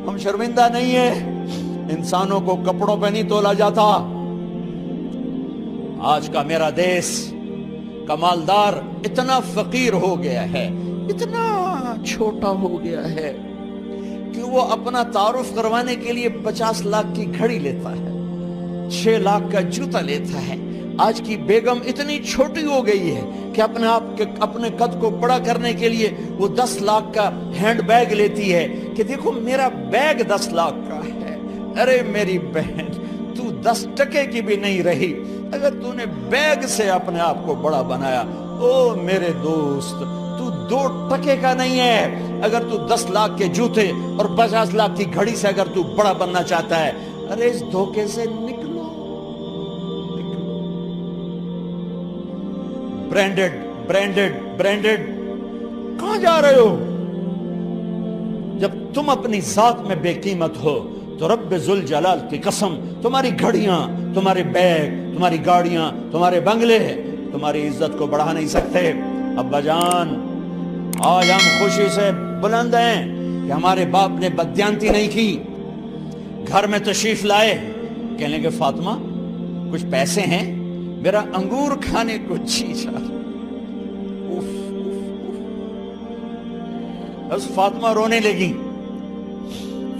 ہم شرمندہ نہیں ہیں، انسانوں کو کپڑوں پہ نہیں تولا جاتا۔ آج کا میرا دیس کا مالدار اتنا فقیر ہو گیا ہے، اتنا چھوٹا ہو گیا ہے کہ وہ اپنا تعارف کروانے کے لیے 50 لاکھ کی گھڑی لیتا ہے، 6 لاکھ کا جوتا لیتا ہے۔ آج کی بیگم اتنی چھوٹی ہو گئی ہے کہ اپنے قد کو بڑا کرنے کے لیے وہ 10 لاکھ کا ہینڈ بیگ لیتی ہے کہ دیکھو میرا بیگ 10 لاکھ کا ہے۔ ارے میری بہن، تو 10 ٹکے کی بھی نہیں رہی اگر تو نے بیگ سے اپنے آپ کو بڑا بنایا۔ او میرے دوست، تو 2 ٹکے کا نہیں ہے اگر تو 10 لاکھ کے جوتے اور 50 لاکھ کی گھڑی سے اگر تو بڑا بننا چاہتا ہے۔ ارے اس دھوکے سے نکلو۔ برینڈڈ برینڈڈ برینڈڈ، کہاں جا رہے ہو؟ جب تم اپنی ذات میں بے قیمت ہو تو رب ذوالجلال کی قسم، تمہاری گھڑیاں، تمہارے بیگ، تمہاری گاڑیاں، تمہارے بنگلے تمہاری عزت کو بڑھا نہیں سکتے۔ ابا جان، آج ہم خوشی سے بلند ہیں کہ ہمارے باپ نے بددیانتی نہیں کی۔ گھر میں تشریف لائے، کہنے لگے فاطمہ کچھ پیسے ہیں، میرا انگور کھانے کو جی چاہ رہا۔ بس فاطمہ رونے لگی۔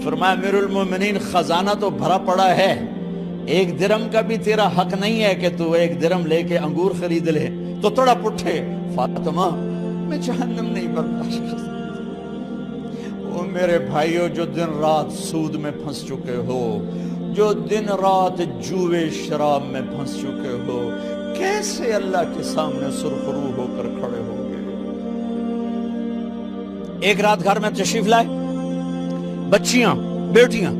فرمایا امیر المومنین، خزانہ تو بھرا پڑا ہے، 1 درہم کا بھی تیرا حق نہیں ہے کہ تو 1 درہم لے کے انگور خرید لے۔ تو تڑپ اٹھے، فاطمہ میں جہنم نہیں برداشت کر سکتا۔ وہ میرے بھائیوں جو دن رات سود میں پھنس چکے ہو، جو دن رات جوئے شراب میں پھنس چکے ہو، کیسے اللہ کے سامنے سرخرو ہو کر کھڑے ہو گئے؟ ایک رات گھر میں تشریف لائے، بچیاں، بیٹیاں،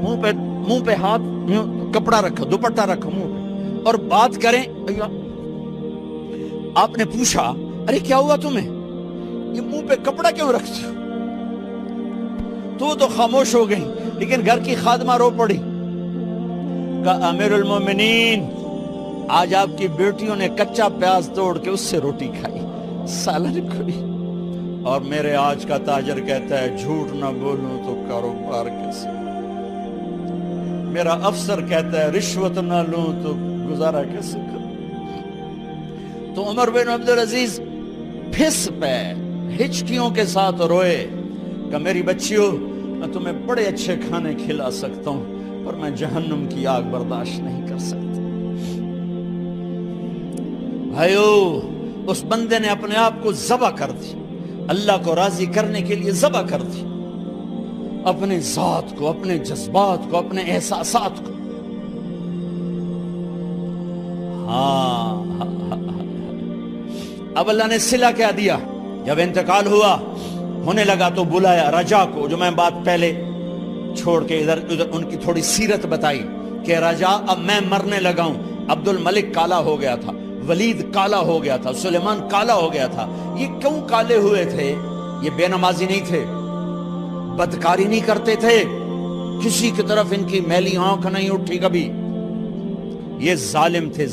منہ پہ ہاتھ، کپڑا رکھا، دوپٹہ رکھا منہ پہ، اور بات کریں۔ آپ نے پوچھا ارے کیا ہوا تمہیں، یہ منہ پہ کپڑا کیوں رکھتے ہو؟ تو خاموش ہو گئی، لیکن گھر کی خادمہ رو پڑی۔ کہا امیر المومنین، آج آپ کی بیٹیوں نے کچا پیاز توڑ کے اس سے روٹی کھائی، سالن کھائی، اور میرے آج کا تاجر کہتا ہے جھوٹ نہ بولوں تو کاروبار کیسے؟ میرا افسر کہتا ہے رشوت نہ لوں تو گزارا کیسے کروں؟ تو عمر بن عبدالعزیز پھس پہ ہچکیوں کے ساتھ روئے کہ میری بچیوں، میں تمہیں بڑے اچھے کھانے کھلا سکتا ہوں پر میں جہنم کی آگ برداشت نہیں کر سکتا۔ بھائیو، اس بندے نے اپنے آپ کو ذبح کر دی، اللہ کو راضی کرنے کے لیے ذبح کر دی، اپنے ذات کو، اپنے جذبات کو، اپنے احساسات کو۔ اب اللہ نے صلہ کیا دیا، جب انتقال ہونے لگا تو بلایا رجا کو، جو میں بات پہلے چھوڑ کے ادھر ان کی تھوڑی سیرت بتائی کہ رجا اب میں مرنے لگا ہوں۔ عبد الملک کالا ہو گیا تھا، ولید کالا ہو گیا تھا، سلیمان کالا ہو گیا تھا۔ یہ کیوں کالے ہوئے تھے؟ یہ بے نمازی نہیں تھے، بدکاری نہیں کرتے تھے، کسی کی طرف ان کی میلی آنکھ نہیں اٹھی کبھی۔ یہ ظالم تھے،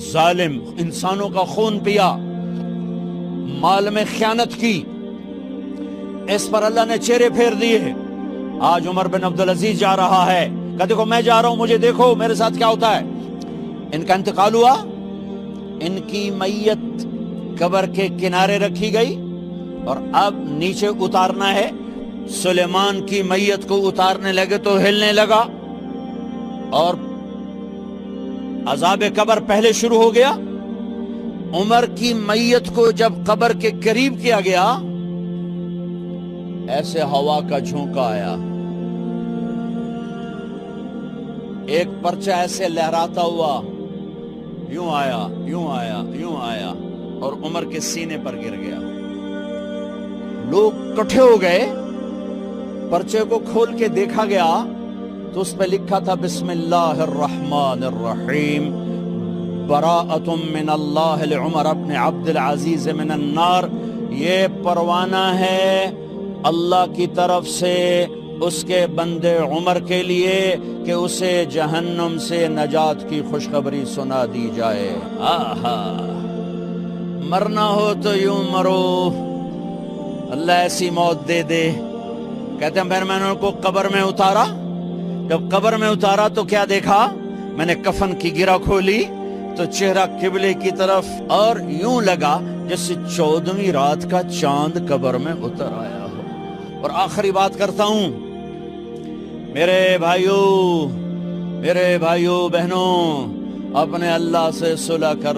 ظالم، انسانوں کا خون پیا، مال میں خیانت کی، اس پر اللہ نے چہرے پھیر دیے۔ آج عمر بن عبدالعزیز جا رہا ہے کہ دیکھو میں جا رہا ہوں، مجھے دیکھو میرے ساتھ کیا ہوتا ہے۔ ان کا انتقال ہوا، ان کی میت قبر کے کنارے رکھی گئی اور اب نیچے اتارنا ہے۔ سلیمان کی میت کو اتارنے لگے تو ہلنے لگا اور عذاب قبر پہلے شروع ہو گیا۔ عمر کی میت کو جب قبر کے قریب کیا گیا، ایسے ہوا کا جھونکا آیا، ایک پرچہ ایسے لہراتا ہوا یوں آیا، یوں آیا، یوں آیا اور عمر کے سینے پر گر گیا۔ لوگ اکٹھے ہو گئے، پرچے کو کھول کے دیکھا گیا تو اس پہ لکھا تھا بسم اللہ الرحمن الرحیم، براءۃ من اللہ لعمر بن عبد العزیز من النار۔ یہ پروانہ ہے اللہ کی طرف سے اس کے بندے عمر کے لیے کہ اسے جہنم سے نجات کی خوشخبری سنا دی جائے۔ آہا، مرنا ہو تو یوں مرو، اللہ ایسی موت دے دے. کہتے ہیں پھر میں نے ان کو قبر میں اتارا. جب قبر میں اتارا تو کیا دیکھا؟ میں نے کفن کی گرہ کھولی تو چہرہ قبلے کی طرف، اور یوں لگا جیسے 14ویں رات کا چاند قبر میں اتر آیا ہو. اور آخری بات کرتا ہوں، میرے بھائیوں بہنوں، اپنے اللہ سے صلح کر